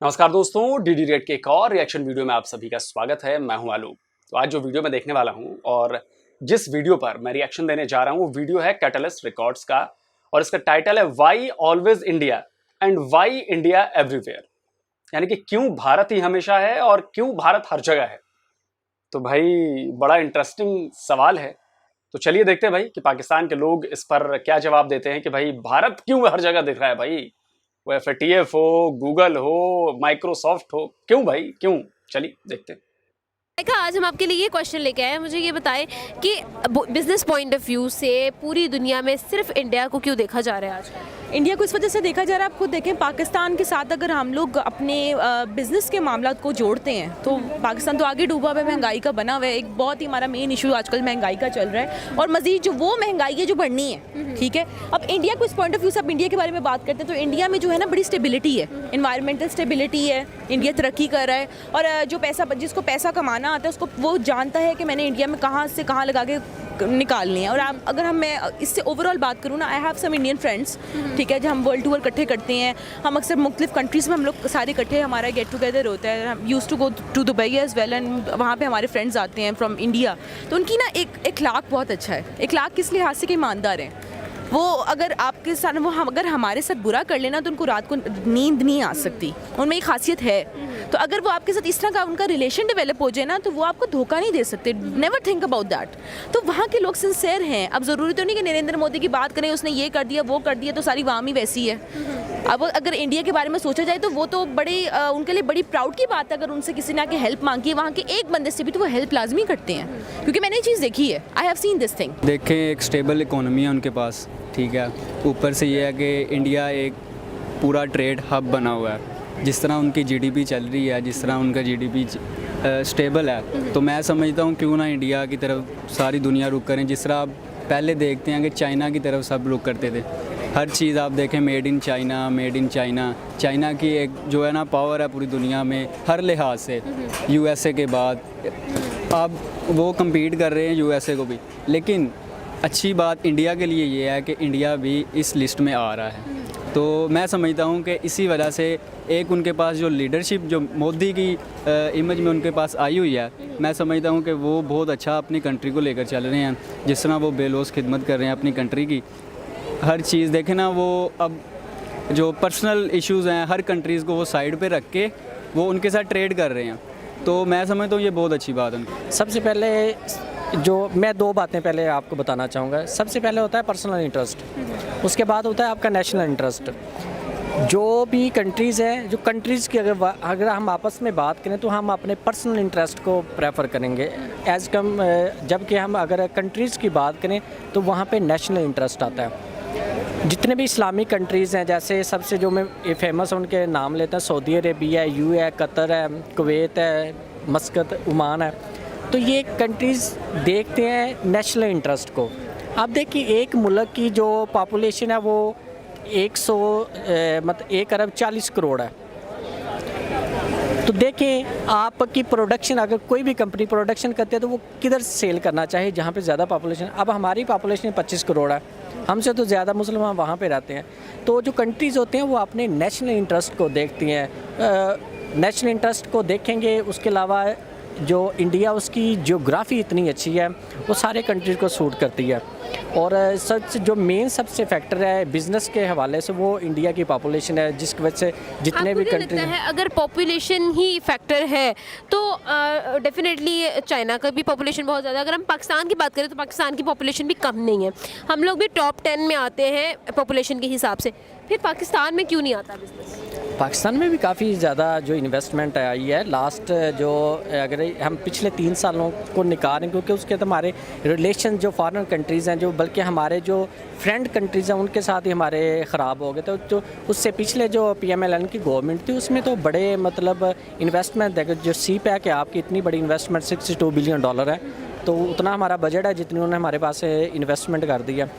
नमस्कार दोस्तों, DD rate के एक और रिएक्शन वीडियो में आप सभी का स्वागत है। मैं हूं आलोक। तो आज जो वीडियो मैं देखने वाला हूं और जिस वीडियो पर मैं रिएक्शन देने जा रहा हूं वो वीडियो है कैटलिस्ट रिकॉर्ड्स का और इसका टाइटल है why always India and why India everywhere, यानी कि क्यों भारत ही हमेशा है और क्यों भारत हर जगह है। तो भाई बड़ा इंटरेस्टिंग सवाल है। तो चलिए देखते हैं भाई कि पाकिस्तान के लोग इस पर क्या जवाब देते हैं कि भाई भारत क्यों हर जगह दिख रहा है। भाई वो FATF हो, गूगल हो, माइक्रोसॉफ्ट हो, क्यों भाई क्यों। चलिए देखते हैं। देखा, आज हम आपके लिए ये क्वेश्चन लेके आए हैं। मुझे ये बताएं कि बिजनेस पॉइंट ऑफ व्यू से पूरी दुनिया में सिर्फ इंडिया को क्यों देखा जा रहा है आज? इंडिया को इस वजह से देखा जा रहा है, आप खुद देखें पाकिस्तान के साथ अगर हम लोग अपने बिज़नेस के मामला को जोड़ते हैं तो पाकिस्तान तो आगे डूबा हुआ है, महंगाई का बना हुआ है। एक बहुत ही हमारा मेन इशू आजकल महंगाई का चल रहा है और मज़ीद जो वो महंगाई है जो बढ़नी है, ठीक है। अब इंडिया को इस पॉइंट ऑफ व्यू से, अब इंडिया के बारे में बात करते हैं तो इंडिया में जो है ना बड़ी स्टेबिलिटी है, इन्वायरमेंटल स्टेबिलिटी है, इंडिया तरक्की कर रहा है और जो पैसा, जिसको पैसा कमाना आता है उसको वो जानता है कि मैंने इंडिया में कहाँ से कहाँ लगा के निकालनी है। और आप अगर मैं इससे ओवरऑल बात करूँ ना, I have some Indian friends, ठीक है, जब हम वर्ल्ड टूर इकट्ठे करते हैं, हम अक्सर मुख्तलिफ कंट्रीज़ में हम लोग सारे इकट्ठे हमारा गेट टुगेदर होता है। हम use to go to Dubai as well and वहाँ पे हमारे फ्रेंड्स आते हैं फ्रॉम इंडिया। तो उनकी ना एक इखलाक बहुत अच्छा है। इखलाक किस लिहाज से कि ईमानदार हैं वो। अगर आपके साथ वो अगर हमारे साथ बुरा कर लेना तो उनको रात को नींद नहीं आ सकती, उनमें एक खासियत है। तो अगर वो आपके साथ इस तरह का उनका रिलेशन डेवलप हो जाए ना तो वो आपको धोखा नहीं दे सकते। Never think about that. तो वहाँ के लोग सिंसेयर हैं। अब ज़रूरी तो नहीं कि नरेंद्र मोदी की बात करें, उसने ये कर दिया वो कर दिया तो सारी वाम ही वैसी है। अब अगर इंडिया के बारे में सोचा जाए तो वो तो बड़ी उनके लिए बड़ी प्राउड की बात है अगर उनसे किसी ने आके हेल्प मांगी है वहाँ के एक बंदे से भी तो वो हेल्प लाजमी करते हैं, क्योंकि मैंने ये चीज़ देखी है। I have seen this thing. देखें, एक स्टेबल इकोनॉमी है उनके पास, ठीक है। ऊपर से ये है कि इंडिया एक पूरा ट्रेड हब बना हुआ है। जिस तरह उनकी GDP चल रही है, जिस तरह उनका GDP स्टेबल है, तो मैं समझता हूँ क्यों ना इंडिया की तरफ सारी दुनिया रुख करें। जिस तरह आप पहले देखते हैं कि चाइना की तरफ सब रुख करते थे। हर चीज़ आप देखें made in China, made in China. China की एक जो है ना पावर है पूरी दुनिया में हर लिहाज से, USA के बाद। अब वो compete कर रहे हैं USA को भी। लेकिन अच्छी बात इंडिया के लिए ये है कि इंडिया भी इस लिस्ट में आ रहा है। तो मैं समझता हूँ कि इसी वजह से एक उनके पास जो लीडरशिप जो मोदी की इमेज में उनके पास आई हुई है, मैं समझता हूँ कि वो बहुत अच्छा अपनी कंट्री को लेकर चल रहे हैं। जिस तरह वो बेलौस खिदमत कर रहे हैं अपनी कंट्री की। हर चीज़ देखें ना, वो अब जो पर्सनल इश्यूज़ हैं हर कंट्रीज़ को वो साइड पे रख के वो उनके साथ ट्रेड कर रहे हैं। तो मैं समझता हूँ ये बहुत अच्छी बात है। सबसे पहले जो मैं दो बातें पहले आपको बताना चाहूँगा। सबसे पहले होता है पर्सनल इंटरेस्ट, उसके बाद होता है आपका नेशनल इंटरेस्ट। जो भी कंट्रीज़ हैं, जो कंट्रीज़ की अगर हम आपस में बात करें तो हम अपने पर्सनल इंटरेस्ट को प्रेफर करेंगे एज़ कम, जबकि हम अगर कंट्रीज़ की बात करें तो वहाँ पे नेशनल इंटरेस्ट आता है। जितने भी इस्लामिक कंट्रीज़ हैं, जैसे सबसे जो मैं फेमस उनके नाम लेता हूँ, सऊदी अरेबिया है, UAE है, कतर है, कुवैत है, मस्कत, ओमान है। तो ये कंट्रीज़ देखते हैं नेशनल इंटरेस्ट को। आप देखिए एक मुल्क की जो पॉपुलेशन है वो 1 अरब 40 करोड़ है। तो देखें आपकी प्रोडक्शन, अगर कोई भी कंपनी प्रोडक्शन करती है तो वो किधर सेल करना चाहिए जहाँ पे ज़्यादा पॉपुलेशन। अब हमारी पॉपुलेशन 25 करोड़ है, हमसे तो ज़्यादा मुसलमान वहाँ पे रहते हैं। तो जो कंट्रीज़ होते हैं वो अपने नेशनल इंटरेस्ट को देखती हैं। नेशनल इंटरेस्ट को देखेंगे। उसके अलावा जो इंडिया, उसकी जियोग्राफी इतनी अच्छी है, वो सारे कंट्रीज़ को सूट करती है। और जो मेन सबसे फैक्टर है बिज़नेस के हवाले से वो इंडिया की पॉपुलेशन है, जिसकी वजह से जितने भी कंट्री है, अगर पॉपुलेशन ही फैक्टर है तो डेफिनेटली चाइना का भी पॉपुलेशन बहुत ज़्यादा है। अगर हम पाकिस्तान की बात करें तो पाकिस्तान की पॉपुलेशन भी कम नहीं है, हम लोग भी टॉप 10 में आते हैं पॉपुलेशन के हिसाब से। फिर पाकिस्तान में क्यों नहीं आता बिजनेस? पाकिस्तान में भी काफ़ी ज़्यादा जो इन्वेस्टमेंट आई है लास्ट, जो अगर हम पिछले 3 सालों को निकालें, क्योंकि उसके तो हमारे रिलेशन जो फॉरेन कंट्रीज़ हैं, जो बल्कि हमारे जो फ्रेंड कंट्रीज़ हैं उनके साथ ही हमारे ख़राब हो गए। तो जो उससे पिछले जो PMLN की गवर्नमेंट थी उसमें तो बड़े मतलब इन्वेस्टमेंट देखे, जो CPEC है आपकी इतनी बड़ी इन्वेस्टमेंट $62 बिलियन है। तो उतना हमारा बजट है जितनी उन्होंने हमारे पास इन्वेस्टमेंट कर दी है।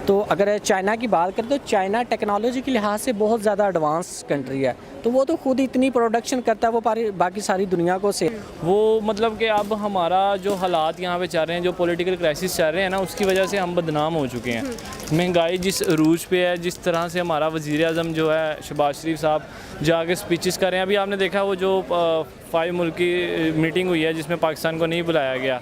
तो अगर चाइना की बात करें तो चाइना टेक्नोलॉजी के लिहाज से बहुत ज़्यादा एडवांस कंट्री है। तो वो तो खुद इतनी प्रोडक्शन करता है, वो बाकी सारी दुनिया को से वो मतलब कि अब हमारा जो हालात यहाँ पे चल रहे हैं, जो पॉलिटिकल क्राइसिस चल रहे हैं ना, उसकी वजह से हम बदनाम हो चुके हैं। महंगाई जिस अरूज पे है, जिस तरह से हमारा वज़ीर आज़म जो है शहबाज शरीफ साहब, जाके स्पीचेस कर रहे हैं। अभी आपने देखा वो जो 5 मुल्क की मीटिंग हुई है जिसमें पाकिस्तान को नहीं बुलाया गया,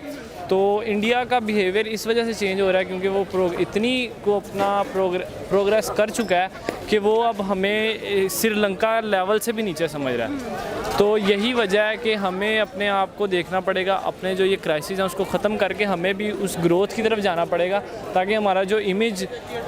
तो इंडिया का बिहेवियर इस वजह से चेंज हो रहा है क्योंकि वो इतनी को अपना प्रोग्रेस कर चुका है कि वो अब हमें श्रीलंका लेवल से भी नीचे समझ रहा है। तो यही वजह है कि हमें अपने आप को देखना पड़ेगा, अपने जो ये क्राइसिस हैं उसको ख़त्म करके हमें भी उस ग्रोथ की तरफ जाना पड़ेगा, ताकि हमारा जो इमेज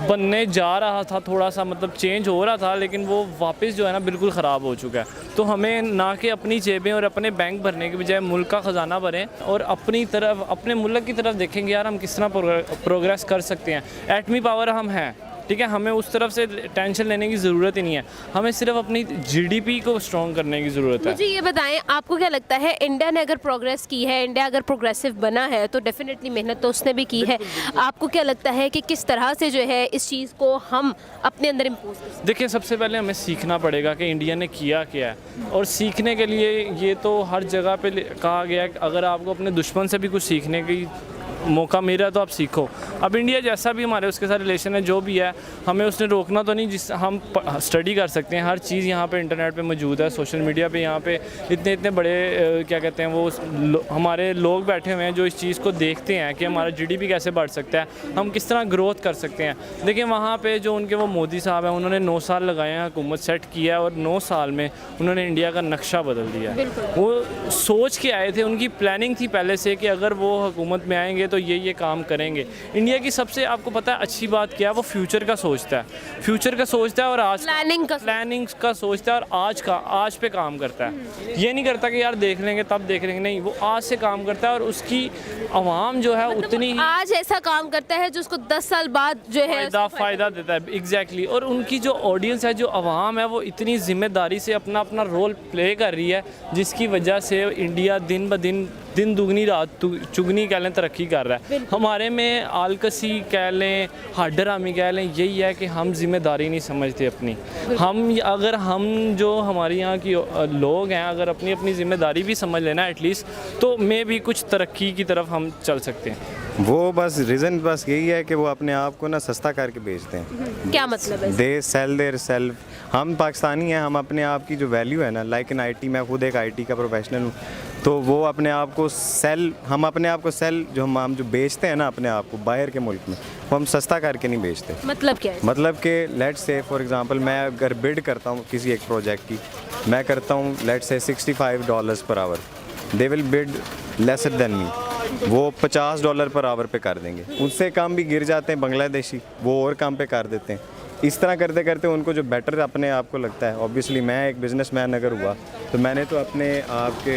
बनने जा रहा था थोड़ा सा मतलब चेंज हो रहा था, लेकिन वो वापस जो है ना बिल्कुल ख़राब हो चुका है। तो हमें ना कि अपनी जेबें और अपने बैंक भरने के बजाय मुल्क का ख़जाना भरें और अपनी तरफ अपने मुल्क की तरफ देखेंगे यार हम किस तरह प्रोग्रेस कर सकते हैं। एटमी पावर हम हैं, ठीक है, हमें उस तरफ से टेंशन लेने की ज़रूरत ही नहीं है, हमें सिर्फ अपनी जीडीपी को स्ट्रॉन्ग करने की ज़रूरत है। मुझे ये बताएं, आपको क्या लगता है इंडिया ने अगर प्रोग्रेस की है, इंडिया अगर प्रोग्रेसिव बना है तो डेफिनेटली मेहनत तो उसने भी की है, आपको क्या लगता है कि किस तरह से जो है इस चीज़ को हम अपने अंदर इम्पोज कर सकते हैं? देखिए, सबसे पहले हमें सीखना पड़ेगा कि इंडिया ने किया क्या है, और सीखने के लिए ये तो हर जगह पे कहा गया है कि अगर आपको अपने दुश्मन से भी कुछ सीखने की मौका मिल रहा है तो आप सीखो। अब इंडिया जैसा भी हमारे उसके साथ रिलेशन है, जो भी है, हमें उसने रोकना तो नहीं। जिस हम स्टडी कर सकते हैं, हर चीज़ यहाँ पे इंटरनेट पे मौजूद है, सोशल मीडिया पे यहाँ पे इतने इतने बड़े क्या कहते हैं वो हमारे लोग बैठे हुए हैं जो इस चीज़ को देखते हैं कि हमारा जीडीपी कैसे बढ़ सकता है, हम किस तरह ग्रोथ कर सकते हैं। देखिए, वहाँ पर जो उनके वो मोदी साहब हैं, उन्होंने 9 साल लगाए हैं, हुकूमत सेट किया है और 9 साल में उन्होंने इंडिया का नक्शा बदल दिया है। वो सोच के आए थे, उनकी प्लानिंग थी पहले से कि अगर वो हुकूमत में आएंगे तो ये काम करेंगे। इंडिया की सबसे आपको पता है अच्छी बात क्या है, वो फ्यूचर का सोचता है, फ्यूचर का सोचता है और आज प्लानिंग का सोचता है और आज पे काम करता है। ये नहीं करता कि यार देख लेंगे तब देख लेंगे, नहीं, वो आज से काम करता है और उसकी आवाम जो है उतनी ही आज ऐसा काम करता है जो उसको 10 साल बाद जो है फ़ायदा देता है। एग्जैक्टली। और उनकी जो ऑडियंस है, जो आवाम है, वो इतनी जिम्मेदारी से अपना अपना रोल प्ले कर रही है, जिसकी वजह से इंडिया दिन ब दिन दुगनी रात चुगनी कह लें तरक्की कर रहा है। हमारे में आलकसी कह लें, हाडरामी कह लें, यही है कि हम जिम्मेदारी नहीं समझते अपनी। हम जो हमारे यहाँ की लोग हैं, अगर अपनी अपनी जिम्मेदारी भी समझ लेना एटलीस्ट, तो मे भी कुछ तरक्की की तरफ हम चल सकते हैं। वो बस रीज़न बस यही है कि वो अपने आप को ना सस्ता करके बेचते हैं। क्या मतलब है? They sell their self. हम पाकिस्तानी हैं, हम अपने आप की जो वैल्यू है ना, लाइक इन आईटी, मैं खुद एक आईटी का प्रोफेशनल हूँ, तो वो अपने आप को हम अपने आप को जो हम जो बेचते हैं ना अपने आप को बाहर के मुल्क में, वो हम सस्ता करके नहीं बेचते। मतलब क्या है? मतलब कि लेट्स से फॉर एग्जांपल मैं अगर बिड करता हूँ किसी एक प्रोजेक्ट की, मैं करता हूँ let's say $65 per hour, they will bid lesser than me, वो $50 पर आवर पे कर देंगे। उससे कम भी गिर जाते हैं बांग्लादेशी, वो और कम पे कर देते हैं। इस तरह करते करते उनको जो बेटर अपने आप को लगता है, ऑब्वियसली मैं एक बिज़नेसमैन अगर हुआ तो मैंने तो अपने आप के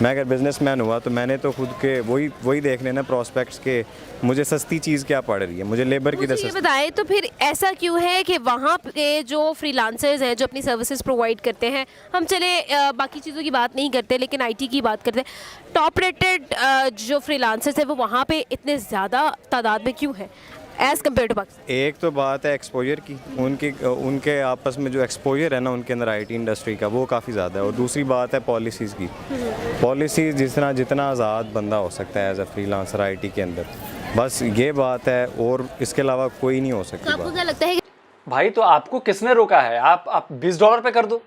मैं अगर बिज़नेसमैन हुआ तो मैंने तो खुद के वही देख लेना प्रॉस्पेक्ट्स के मुझे सस्ती चीज़ क्या पड़ रही है, मुझे लेबर की मुझे ये बताएं तो फिर ऐसा क्यों है कि वहाँ पे जो फ्रीलांसर्स हैं जो अपनी सर्विसेज प्रोवाइड करते हैं, हम चले बाकी चीज़ों की बात नहीं करते लेकिन आईटी की बात करते हैं, टॉप रेटेड जो फ्रीलांसर्स हैं वो वहाँ पे इतने ज़्यादा तादाद में क्यों है एज़ कम्पेयर टू पाकिस्तान? एक तो बात है एक्सपोजर की, उनके आपस में जो एक्सपोजर है ना उनके अंदर आईटी इंडस्ट्री का, वो काफ़ी ज़्यादा है। और दूसरी बात है पॉलिसीज़ की। पॉलिसीज़ जितना आज़ाद बंदा हो सकता है एज अ फ्रीलांसर आईटी के अंदर, बस ये बात है, और इसके अलावा कोई नहीं हो सकती। आपको क्या लगता है? भाई तो आपको किसने रोका है? आप $20 पे कर दो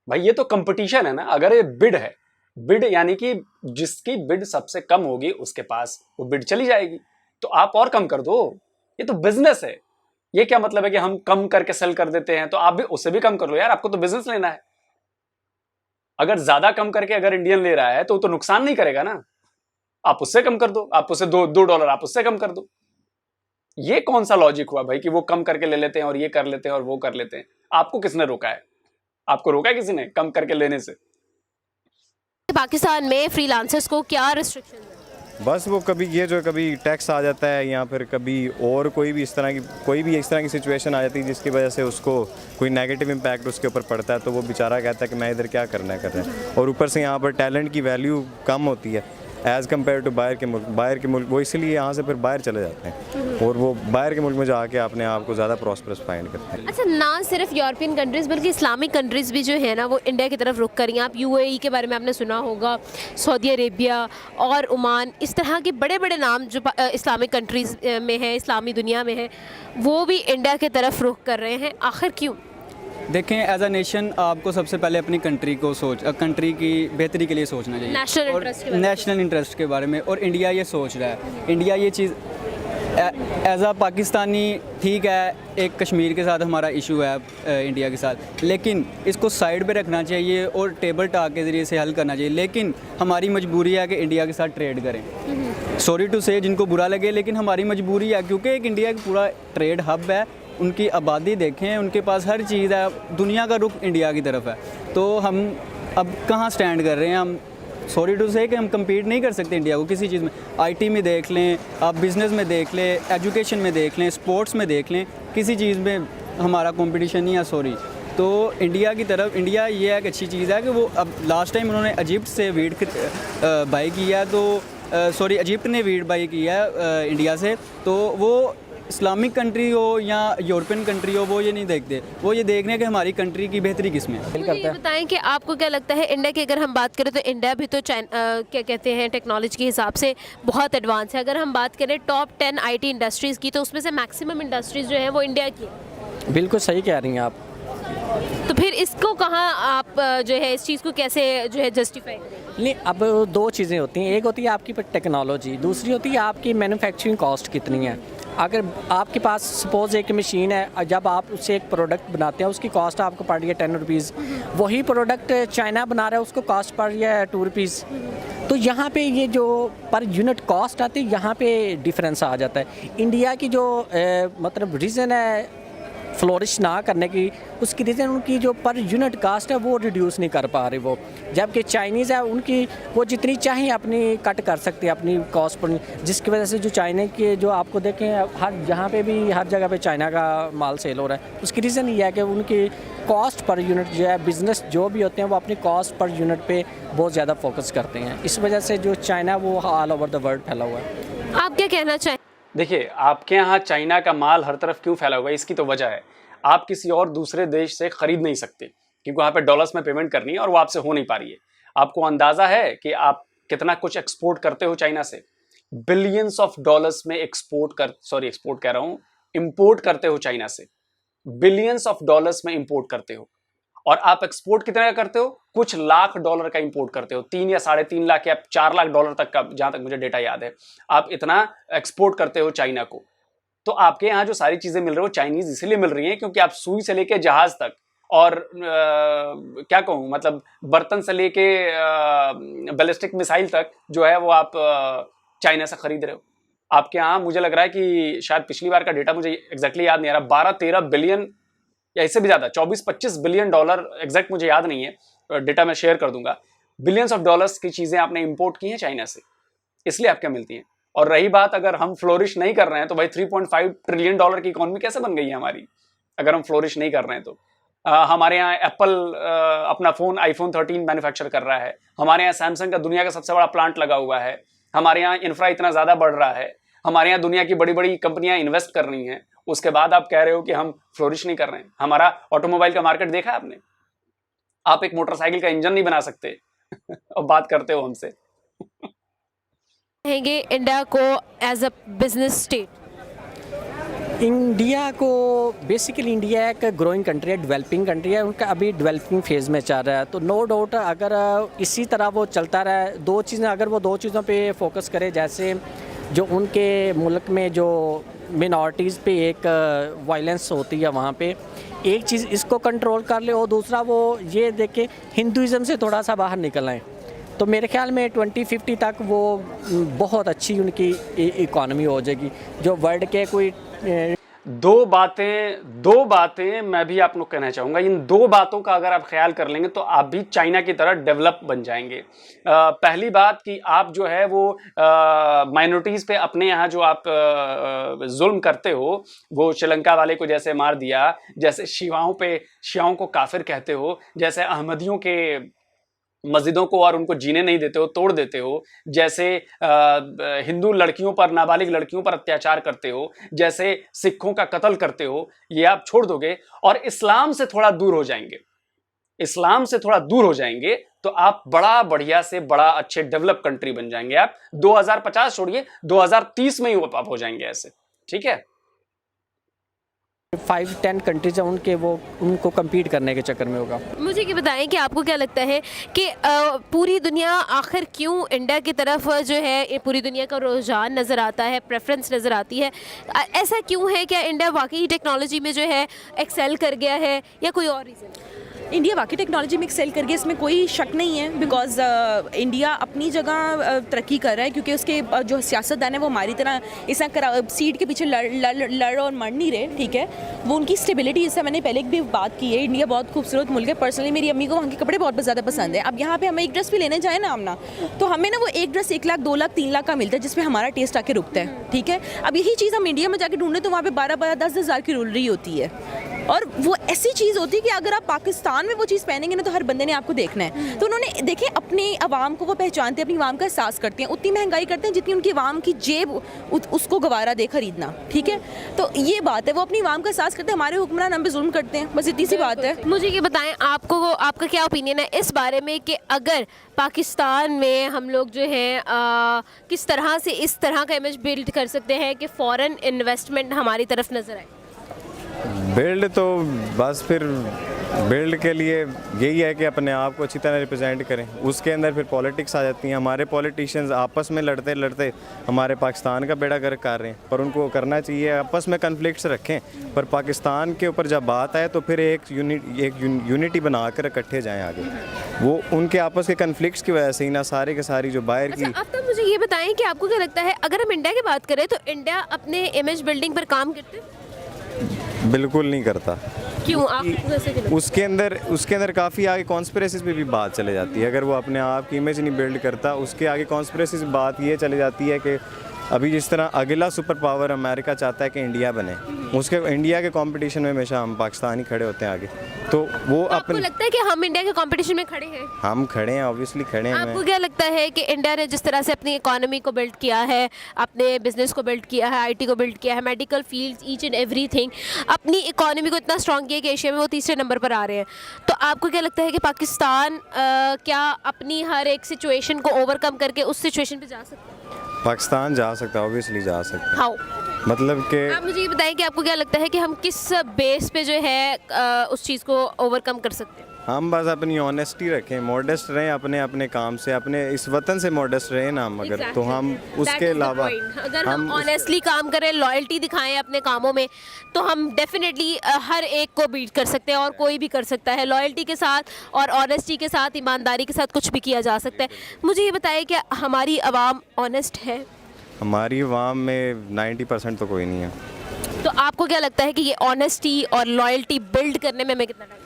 भाई, ये तो कंपटीशन है ना। अगर ये बिड है, बिड यानी कि जिसकी बिड सबसे कम होगी उसके पास वो बिड चली जाएगी, तो आप और कम कर दो। ये तो बिजनेस है। ये क्या मतलब है कि हम कम करके सेल कर देते हैं, तो आप भी उससे भी कम कर लो यार, आपको तो बिजनेस लेना है। अगर ज्यादा कम करके अगर इंडियन ले रहा है तो नुकसान नहीं करेगा ना, आप उससे कम कर दो, आप उससे $2 आप उससे कम कर दो। ये कौन सा लॉजिक हुआ भाई कि वो कम करके ले लेते हैं और ये कर लेते हैं और वो कर लेते हैं? आपको किसने रोका है? आपको रोका है किसी ने कम करके लेने से? पाकिस्तान में फ्रीलांसर्स को क्या रिस्ट्रिक्शन है? बस वो कभी टैक्स आ जाता है, या फिर कभी और कोई भी इस तरह की सिचुएशन आ जाती है जिसकी वजह से उसको कोई नेगेटिव इम्पैक्ट उसके ऊपर पड़ता है, तो वो बेचारा कहता है कि मैं इधर क्या करना है। और ऊपर से यहाँ पर टैलेंट की वैल्यू कम होती है एज़ कम्पेयर टू बाहर के मुल्क। वो इसलिए यहाँ से फिर बाहर चले जाते हैं और वो बाहर के मुल्क में जाके अपने आप को ज़्यादा प्रॉस्परस फाइंड करते हैं। अच्छा, ना सिर्फ यूरोपियन कंट्रीज़ बल्कि इस्लामिक कंट्रीज़ भी जो है ना वो इंडिया की तरफ रुख कर रही हैं। आप यूएई के बारे में आपने सुना होगा, सऊदी अरेबिया और ओमान, इस तरह के बड़े बड़े नाम जो इस्लामिक कंट्रीज़ में हैं, इस्लामी दुनिया में हैं, वो भी इंडिया की तरफ रुख कर रहे हैं। आखिर क्यों? देखें एज अ नेशन आपको सबसे पहले अपनी कंट्री की बेहतरी के लिए सोचना चाहिए, नेशनल और इंटरेस्ट के बारे में। नेशनल इंटरेस्ट के बारे में। और इंडिया ये सोच रहा है, इंडिया ये चीज़ एज अ पाकिस्तानी, ठीक है एक कश्मीर के साथ हमारा इशू है इंडिया के साथ, लेकिन इसको साइड पे रखना चाहिए और टेबल टॉक के ज़रिए से हल करना चाहिए। लेकिन हमारी मजबूरी है कि इंडिया के साथ ट्रेड करें। सॉरी टू से जिनको बुरा लगे, लेकिन हमारी मजबूरी है, क्योंकि एक इंडिया का पूरा ट्रेड हब है, उनकी आबादी देखें, उनके पास हर चीज़ है, दुनिया का रुख इंडिया की तरफ है। तो हम अब कहाँ स्टैंड कर रहे हैं? हम सॉरी टू से कि हम कम्पीट नहीं कर सकते इंडिया को किसी चीज़ में। आईटी में देख लें, आप बिज़नेस में देख लें, एजुकेशन में देख लें, स्पोर्ट्स में देख लें, किसी चीज़ में हमारा कंपटीशन नहीं है। सॉरी, तो इंडिया की तरफ, इंडिया ये एक अच्छी चीज़ है कि वो अब लास्ट टाइम उन्होंने इजिप्ट से वीट बाई किया, तो सॉरी इजिप्ट ने वीट बाई किया इंडिया से, तो वो इस्लामिक कंट्री हो या यूरोपियन कंट्री हो, वो ये नहीं देखते, वो ये देख रहे हैं कि हमारी कंट्री की बेहतरी किस में है। मुझे ये बताएं कि आपको क्या लगता है, इंडिया की अगर हम बात करें तो इंडिया भी तो क्या कहते हैं टेक्नोलॉजी के हिसाब से बहुत एडवांस है। अगर हम बात करें टॉप 10 आईटी इंडस्ट्रीज़ की, तो उसमें से मैक्सिमम इंडस्ट्रीज़ जो है वो इंडिया की है। बिल्कुल सही कह रही हैं आप। तो फिर इसको कहाँ आप जो है इस चीज़ को कैसे जो है जस्टिफाई करें? नहीं, अब दो चीज़ें होती हैं, एक होती है आपकी टेक्नोलॉजी, दूसरी होती है आपकी मैन्युफैक्चरिंग कॉस्ट कितनी है। अगर आपके पास सपोज एक मशीन है, जब आप उससे एक प्रोडक्ट बनाते हैं उसकी कॉस्ट आपको पड़ रही है 10 रुपीज़, वही प्रोडक्ट चाइना बना रहा है उसको कॉस्ट पड़ रही है 2 रुपीज़। तो यहाँ पे ये जो पर यूनिट कॉस्ट आती है, यहाँ पे डिफरेंस आ जाता है। इंडिया की जो मतलब रीज़न है फ्लोरिश ना करने की, उसकी रीज़न उनकी जो पर यूनिट कास्ट है वो रिड्यूस नहीं कर पा रहे वो, जबकि चाइनीज़ है उनकी वो जितनी चाहे अपनी कट कर सकती है अपनी कॉस्ट पर, जिसकी वजह से जो चाइना के जो आपको देखें हर जहाँ पे भी हर जगह पे चाइना का माल सेल हो रहा है, उसकी रीज़न ये है कि उनकी कॉस्ट पर यूनिट जो है, बिज़नेस जो भी होते हैं वो अपनी कॉस्ट पर यूनिट पे बहुत ज़्यादा फोकस करते हैं। इस वजह से जो चाइना वो ऑल ओवर द वर्ल्ड फैला हुआ है। आप क्या कहना चाहें? देखिए, आपके यहाँ चाइना का माल हर तरफ क्यों फैला हुआ है, इसकी तो वजह है आप किसी और दूसरे देश से खरीद नहीं सकते, क्योंकि वहाँ पे डॉलर्स में पेमेंट करनी है और वो आपसे हो नहीं पा रही है। आपको अंदाज़ा है कि आप कितना कुछ एक्सपोर्ट करते हो चाइना से? बिलियंस ऑफ डॉलर्स में इंपोर्ट करते हो चाइना से, बिलियंस ऑफ डॉलर्स में इंपोर्ट करते हो। और आप एक्सपोर्ट कितना का करते हो? कुछ लाख डॉलर का इंपोर्ट करते हो, 3 या 3.5 लाख या 4 लाख डॉलर तक का, जहां तक मुझे डेटा याद है, आप इतना एक्सपोर्ट करते हो चाइना को। तो आपके यहाँ जो सारी चीजें मिल रही हो चाइनीज इसलिए मिल रही हैं क्योंकि आप सुई से लेके जहाज तक और क्या कहूँ, मतलब बर्तन से लेके बैलिस्टिक मिसाइल तक जो है वो आप चाइना से खरीद रहे हो। आपके यहाँ मुझे लग रहा है कि शायद पिछली बार का डेटा मुझे एग्जैक्टली याद नहीं आ रहा, 12-13 बिलियन या इससे भी ज्यादा 24-25 बिलियन डॉलर, एग्जैक्ट मुझे याद नहीं है, डेटा मैं शेयर कर दूंगा। बिलियंस ऑफ डॉलर्स की चीजें आपने इंपोर्ट की हैं चाइना से, इसलिए आपके मिलती हैं। और रही बात अगर हम फ्लोरिश नहीं कर रहे हैं तो भाई 3.5 ट्रिलियन डॉलर की इकोनॉमी कैसे बन गई है हमारी, अगर हम फ्लोरिश नहीं कर रहे हैं तो। हमारे यहाँ एप्पल अपना फोन आईफोन 13 मैन्युफैक्चर कर रहा है, हमारे यहाँ सैमसंग का दुनिया का सबसे बड़ा प्लांट लगा हुआ है, हमारे यहाँ इंफ्रा इतना ज्यादा बढ़ रहा है, हमारे यहाँ दुनिया की बड़ी बड़ी कंपनियां इन्वेस्ट कर रही हैं, उसके बाद आप कह रहे हो कि हम फ्लोरिश नहीं कर रहे हैं। हमारा ऑटोमोबाइल का मार्केट देखा आपने? आप एक मोटरसाइकिल का इंजन नहीं बना सकते और बात करते हो हमसे। कहेंगे इंडिया को as a business state? India को बेसिकली इंडिया एक ग्रोइंग कंट्री है, डेवलपिंग कंट्री है, उनका अभी डेवलपिंग फेज़ में चल रहा है। तो नो डाउट अगर इसी तरह वो चलता रहा, दो चीज़ें अगर वो दो चीज़ों पे फोकस करे, जैसे जो उनके मुल्क में जो मिनॉरिटीज़ पे एक वायलेंस होती है वहाँ पे, एक चीज़ इसको कंट्रोल कर ले और दूसरा वो ये देखे हिंदुज़म से थोड़ा सा बाहर निकल आए, तो मेरे ख्याल में 2050 तक वो बहुत अच्छी उनकी इकॉनमी हो जाएगी। जो वर्ल्ड के कोई दो बातें मैं भी आप लोग कहना चाहूँगा। इन दो बातों का अगर आप ख्याल कर लेंगे तो आप भी चाइना की तरह डेवलप बन जाएंगे। पहली बात कि आप जो है वो माइनॉरिटीज़ पे अपने यहाँ जो आप जुल्म करते हो, वो श्रीलंका वाले को जैसे मार दिया, जैसे शियाओं को काफिर कहते हो, जैसे अहमदियों के मस्जिदों को और उनको जीने नहीं देते हो, तोड़ देते हो, जैसे हिंदू लड़कियों पर, नाबालिग लड़कियों पर अत्याचार करते हो, जैसे सिखों का कत्ल करते हो, ये आप छोड़ दोगे और इस्लाम से थोड़ा दूर हो जाएंगे, तो आप बड़ा बढ़िया से बड़ा अच्छे डेवलप कंट्री बन जाएंगे। आप 2050 छोड़िए, 2030 में ही आप हो जाएंगे ऐसे, ठीक है। 5-10 कंट्रीज हैं उनको कम्पीट करने के चक्कर में होगा। मुझे ये बताएं कि आपको क्या लगता है कि पूरी दुनिया आखिर क्यों इंडिया की तरफ जो है ये पूरी दुनिया का रुझान नज़र आता है, प्रेफरेंस नज़र आती है, ऐसा क्यों है? क्या इंडिया वाकई टेक्नोलॉजी में जो है एक्सेल कर गया है या कोई और रीज़न? इंडिया वाकई टेक्नोलॉजी में एक्सेल कर गया, इसमें कोई शक नहीं है। बिकॉज इंडिया अपनी जगह तरक्की कर रहा है, क्योंकि उसके जो सियासतदान है वो हमारी तरह इस सीट के पीछे लड़ और मर नहीं रहे, ठीक है। वो उनकी स्टेबिलिटी, जैसे मैंने पहले भी बात की है, इंडिया बहुत खूबसूरत मुल्क है। पर्सनली मेरी अम्मी को वहाँ के कपड़े बहुत ज़्यादा पसंद है। अब यहाँ पे हमें एक ड्रेस भी लेने जाए ना हमना, तो हमें ना वो एक ड्रेस 1 लाख 2 लाख 3 लाख का मिलता है, जिसमें हमारा टेस्ट आके रुकता है, ठीक है। अब यही चीज़ हम इंडिया में जाके ढूंढे तो वहाँ पे 12-12 10 हज़ार की रुल रही होती है, और वो ऐसी चीज़ होती है कि अगर आप पाकिस्तान में वो चीज़ पहनेंगे ना तो हर बंदे ने आपको देखना है। तो उन्होंने देखें, अपने अवाम को वो पहचानते हैं, अपनी अवाम का एहसास करते हैं, उतनी महंगाई करते हैं जितनी उनकी अवाम की जेब उसको गवारा दे खरीदना, ठीक है। तो ये बात है, वो अपनी अवाम का एहसास करते हैं, हमारे हुक्मरान हम पे जुल्म करते हैं, बस इतनी सी बात है। मुझे ये बताएं, आपका क्या ओपिनियन है इस बारे में कि अगर पाकिस्तान में हम लोग जो है किस तरह से इस तरह का इमेज बिल्ड कर सकते हैं कि फ़ॉरेन इन्वेस्टमेंट हमारी तरफ नज़र आए? बिल्ड तो बस फिर बिल्ड के लिए यही है कि अपने आप को अच्छी तरह रिप्रेजेंट करें। उसके अंदर फिर पॉलिटिक्स आ जाती हैं। हमारे पॉलिटिशियंस आपस में लड़ते लड़ते हमारे पाकिस्तान का बेड़ा गर्क कर रहे हैं, पर उनको करना चाहिए आपस में कन्फ्लिक्ट्स रखें, पर पाकिस्तान के ऊपर जब बात आए तो फिर एक यूनिटी बनाकर इकट्ठे जाएं आगे। वो उनके आपस के कन्फ्लिक्ट्स की वजह से ही ना सारी के सारी जो बाहर की। अब तो मुझे ये बताएं कि आपको क्या लगता है, अगर हम इंडिया की बात करें तो इंडिया अपने इमेज बिल्डिंग पर काम करते हैं? बिल्कुल नहीं करता। क्यों? आप वैसे क्यों? उसके अंदर काफ़ी आगे कॉन्स्पिरेसीज पे भी बात चले जाती है। अगर वो अपने आप की इमेज नहीं बिल्ड करता, उसके आगे कॉन्स्पिरेसीज बात ये चली जाती है कि अभी जिस तरह अगला सुपर पावर अमेरिका चाहता है कि इंडिया बने, उसके इंडिया के कंपटीशन में हमेशा हम पाकिस्तान ही खड़े होते हैं आगे। तो वो आपको लगता है कि हम इंडिया के कंपटीशन में खड़े हैं? हम खड़े हैं, ऑब्वियसली खड़े हैं। आपको क्या लगता है कि इंडिया ने जिस तरह से अपनी इकोनॉमी को बिल्ड किया है, अपने बिजनेस को बिल्ड किया है, आईटी को बिल्ड किया है, medical field, each and everything, अपनी इकोनॉमी को इतना स्ट्रॉन्ग किया कि एशिया में वो 3रे नंबर पर आ रहे हैं, तो आपको क्या लगता है कि पाकिस्तान क्या अपनी हर एक सिचुएशन को ओवरकम करके उस सिचुएशन पे जा सकता है? पाकिस्तान जा सकता है, ऑब्वियसली जा सकता है। हाउ? मतलब कि आप मुझे ये बताएं कि आपको क्या लगता है कि हम किस बेस पे जो है उस चीज़ को ओवरकम कर सकते हैं? हम बस अपनी ऑनेस्टी रखें, मॉडेस्ट रहें अपने काम से, अपने इस वतन से मॉडेस्ट रहें ना हम, अगर तो हम उसके अलावा अगर हम ऑनेस्टली काम करें, लॉयल्टी दिखाएं अपने कामों में, तो हम डेफिनेटली हर एक को बीट कर सकते हैं और कोई भी कर सकता है। लॉयल्टी के साथ और ऑनेस्टी के साथ, ईमानदारी के साथ कुछ भी किया जा सकता है। मुझे ये बताएं कि हमारी आवाम ऑनेस्ट है? हमारी आवाम में 90% तो कोई नहीं है। तो आपको क्या लगता है कि ये ऑनेस्टी और लॉयल्टी बिल्ड करने में हमें कितना टाइम?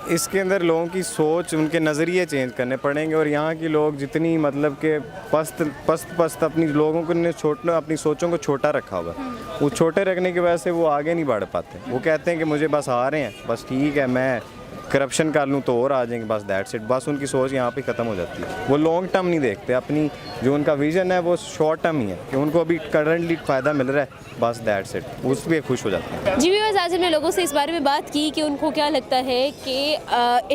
इसके अंदर लोगों की सोच, उनके नज़रिए चेंज करने पड़ेंगे, और यहाँ के लोग जितनी मतलब के पस्त अपनी लोगों को ने छोटा, अपनी सोचों को छोटा रखा हुआ है। वो छोटे रखने की वजह से वो आगे नहीं बढ़ पाते। वो कहते हैं कि मुझे बस आ रहे हैं, बस ठीक है, मैं करप्शन कर लूँ तो और आ जाएंगे, बस दैट्स इट। बस उनकी सोच यहाँ पे ख़त्म हो जाती है। वो लॉन्ग टर्म नहीं देखते, अपनी जो उनका विजन है वो शॉर्ट टर्म ही है कि उनको अभी करंटली फ़ायदा मिल रहा है, बस दैट्स इट, उस पर खुश हो जाते हैं। जी व्यूअर्स, आज हमने लोगों से इस बारे में बात की कि उनको क्या लगता है कि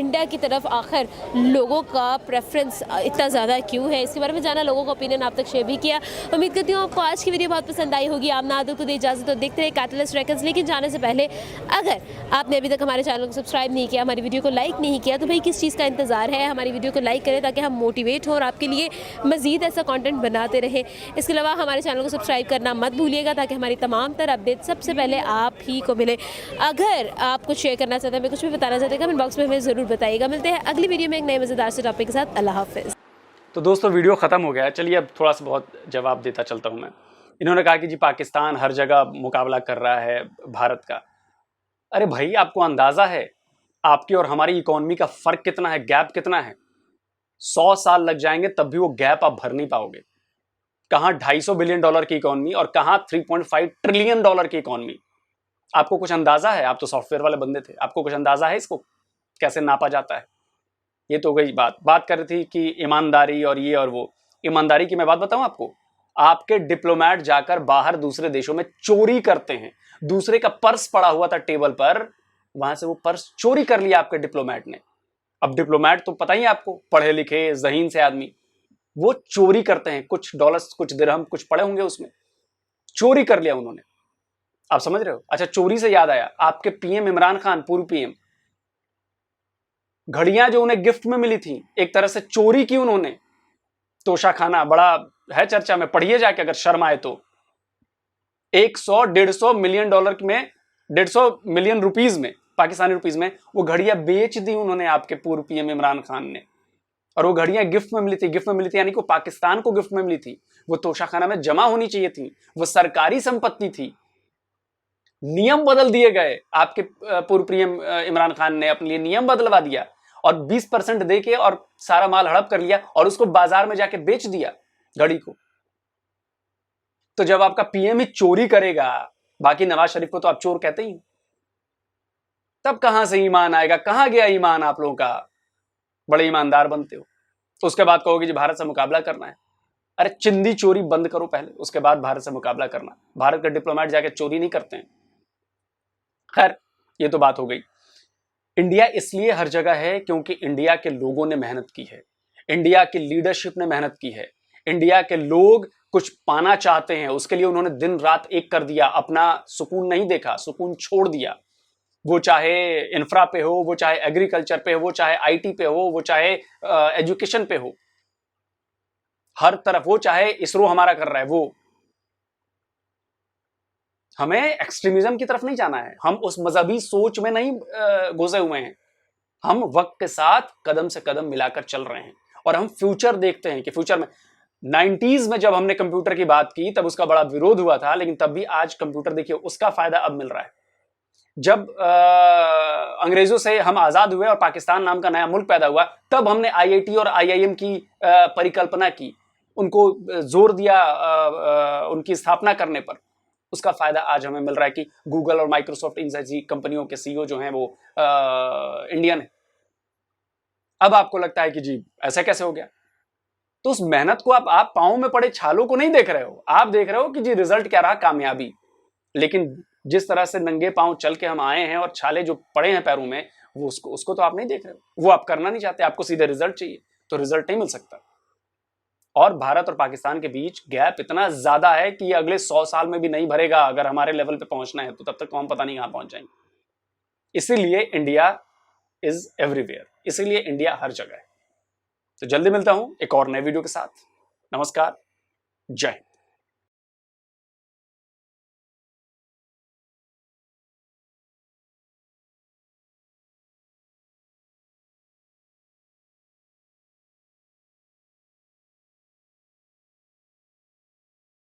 इंडिया की तरफ आखिर लोगों का प्रेफरेंस इतना ज़्यादा क्यों है। इसके बारे में जाना, लोगों का ओपिनियन आप तक शेयर भी किया। उम्मीद करती हूँ आपको आज की वीडियो बहुत पसंद आई होगी। आप ना दो तो दे इजाज़त, तो देखते रहे कैटलिस्ट रेकॉर्ड्स। लेकिन जाने से पहले अगर आपने अभी तक हमारे चैनल को सब्सक्राइब नहीं किया, हमारी वीडियो को लाइक नहीं किया, तो भाई किस चीज़ का इंतज़ार है? हमारी वीडियो को लाइक करें ताकि हम मोटिवेट हों और आपके लिए मज़ीद ऐसा कंटेंट बनाते रहें। इसके अलावा हमारे चैनल को सब्सक्राइब करना मत भूलिएगा ताकि हमारी तमाम तरह अपडेट सबसे पहले आप ही को मिले। अगर आप कुछ शेयर करना चाहते हैं, हमें कुछ भी बताना चाहते हैं, कमेंट बॉक्स में हमें ज़रूर बताइएगा। मिलते हैं अगली वीडियो में एक नए मज़ेदार से टॉपिक के साथ। अल्लाह हाफ़िज़। तो दोस्तों, वीडियो ख़त्म हो गया है। चलिए अब थोड़ा सा बहुत जवाब देता चलता हूँ मैं। इन्होंने कहा कि जी पाकिस्तान हर जगह मुकाबला कर रहा है भारत का। अरे भाई, आपको अंदाज़ा है आपकी और हमारी इकोनॉमी का फ़र्क कितना है, गैप कितना है? 100 साल लग जाएंगे तब भी वो गैप आप भर नहीं पाओगे। कहाँ $250 बिलियन की इकोनॉमी और कहाँ $3.5 ट्रिलियन की इकोनॉमी। आपको कुछ अंदाज़ा है? आप तो सॉफ्टवेयर वाले बंदे थे, आपको कुछ अंदाज़ा है इसको कैसे नापा जाता है? ये तो गई बात कर रही थी कि ईमानदारी और ये और वो। ईमानदारी की मैं बात बताऊं आपको, आपके डिप्लोमेट जाकर बाहर दूसरे देशों में चोरी करते हैं। दूसरे का पर्स पड़ा हुआ था टेबल पर, वहां से वो पर्स चोरी कर लिया आपके डिप्लोमेट ने। अब डिप्लोमेट तो पता ही है आपको, पढ़े लिखे ज़हीन से आदमी, वो चोरी करते हैं। कुछ डॉलर्स, कुछ दिरहम, कुछ पड़े होंगे उसमें, चोरी कर लिया उन्होंने। आप समझ रहे हो? अच्छा, चोरी से याद आया, आपके पीएम इमरान खान, पूर्व पीएम, घड़ियां जो उन्हें गिफ्ट में मिली थी, एक तरह से चोरी की उन्होंने। तोशाखाना बड़ा है चर्चा में, पढ़िए जाके अगर शर्म आए तो। 100-150 मिलियन डॉलर में, 150 मिलियन रुपीज में, पाकिस्तानी रुपीज में, वो घड़ियां बेच दी उन्होंने, आपके पूर्व पीएम इमरान खान ने। और वो घड़ियां गिफ्ट में मिली थी, गिफ्ट में मिली थी यानी कि पाकिस्तान को गिफ्ट में मिली थी। वो तोशाखाना में जमा होनी चाहिए थी, वो सरकारी संपत्ति थी। नियम बदल दिए गए, आपके पूर्व पीएम इमरान खान ने अपने लिए नियम बदलवा दिया और 20% देके और सारा माल हड़प कर लिया और उसको बाजार में जाके बेच दिया घड़ी को। तो जब आपका पीएम ही चोरी करेगा, बाकी नवाज शरीफ को तो आप चोर कहते ही, तब कहां से ईमान आएगा? कहां गया ईमान आप लोगों का? बड़े ईमानदार बनते हो, उसके बाद कहोगे जी भारत से मुकाबला करना है। अरे चिंदी चोरी बंद करो पहले, उसके बाद भारत से मुकाबला करना। भारत के डिप्लोमेट जाके चोरी नहीं करते हैं। खैर, ये तो बात हो गई। इंडिया इसलिए हर जगह है क्योंकि इंडिया के लोगों ने मेहनत की है, इंडिया की लीडरशिप ने मेहनत की है। इंडिया के लोग कुछ पाना चाहते हैं, उसके लिए उन्होंने दिन रात एक कर दिया, अपना सुकून नहीं देखा, सुकून छोड़ दिया। वो चाहे इंफ्रा पे हो, वो चाहे एग्रीकल्चर पे हो, वो चाहे आईटी पे हो, वो चाहे एजुकेशन पे हो, हर तरफ, वो चाहे इसरो हमारा कर रहा है। वो हमें एक्सट्रीमिज्म की तरफ नहीं जाना है, हम उस मजहबी सोच में नहीं घुसे हुए हैं। हम वक्त के साथ कदम से कदम मिलाकर चल रहे हैं और हम फ्यूचर देखते हैं कि फ्यूचर में 90s में जब हमने कंप्यूटर की बात की तब उसका बड़ा विरोध हुआ था, लेकिन तब भी आज कंप्यूटर देखिए उसका फायदा अब मिल रहा है। जब अंग्रेजों से हम आजाद हुए और पाकिस्तान नाम का नया मुल्क पैदा हुआ, तब हमने आईआईटी और आईआईएम की परिकल्पना की, उनको जोर दिया उनकी स्थापना करने पर। उसका फायदा आज हमें मिल रहा है कि गूगल और माइक्रोसॉफ्ट इन जैसी कंपनियों के सीईओ जो हैं वो इंडियन है। अब आपको लगता है कि जी ऐसा कैसे हो गया? तो उस मेहनत को आप पांव में पड़े छालों को नहीं देख रहे हो, आप देख रहे हो कि जी रिजल्ट क्या रहा, कामयाबी। लेकिन जिस तरह से नंगे पांव चल के हम आए हैं और छाले जो पड़े हैं पैरों में, वो उसको तो आप नहीं देख रहे हो, वो आप करना नहीं चाहते, आपको सीधे रिजल्ट चाहिए, तो रिजल्ट नहीं मिल सकता। और भारत और पाकिस्तान के बीच गैप इतना ज्यादा है कि ये अगले 100 साल में भी नहीं भरेगा। अगर हमारे लेवल पे पहुंचना है तो तब तक तो हम पता नहीं कहां पहुंच जाएंगे। इसीलिए इंडिया इज एवरीवेयर, इसीलिए इंडिया हर जगह है। तो जल्दी मिलता हूं एक और नए वीडियो के साथ। नमस्कार, जय हिंद।